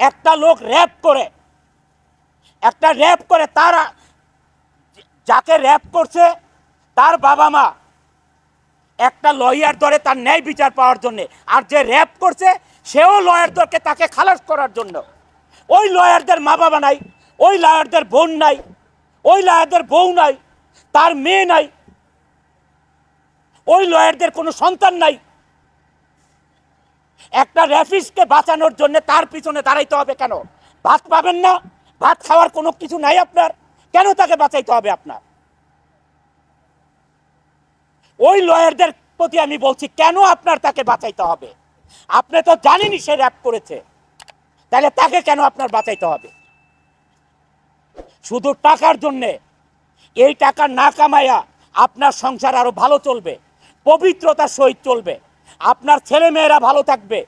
একটা লোক র্যাপ করে তারা যাকে র্যাপ করছে তার বাবা মা একটা লয়ার ধরে তার ন্যায় বিচার পাওয়ার জন্য, আর যে র্যাপ করছে সেও লয়ার ধরকে তাকে খালাস করার জন্য। ওই লয়ারদের মা বাবা নাই, ওই লয়ারদের বোন নাই, ওই লয়ারদের বউ নাই, তার মেয়ে নাই, ওই লয়ারদের কোনো সন্তান নাই। একটা র্যাপিস্টকে বাঁচানোর জন্য তার পিছনে দাঁড়াইতে হবে কেন? ভাত পাবেন না, ভাত খাওয়ার কোনো কিছু নাই আপনার, কেন তাকে বাঁচাইতে হবে আপনার? ওই লয়ারদের প্রতি আমি বলছি, কেন আপনার তাকে বাঁচাইতে হবে? আপনি তো জানেনই সে র্যাপ করেছে, তাহলে তাকে কেন আপনার বাঁচাইতে হবে? শুধু টাকার জন্যে, এই টাকা না কামাইয়া আপনার সংসার আরো ভালো চলবে, পবিত্রতার সহিত চলবে, আপনার ছেলে মেয়েরা ভালো থাকবে,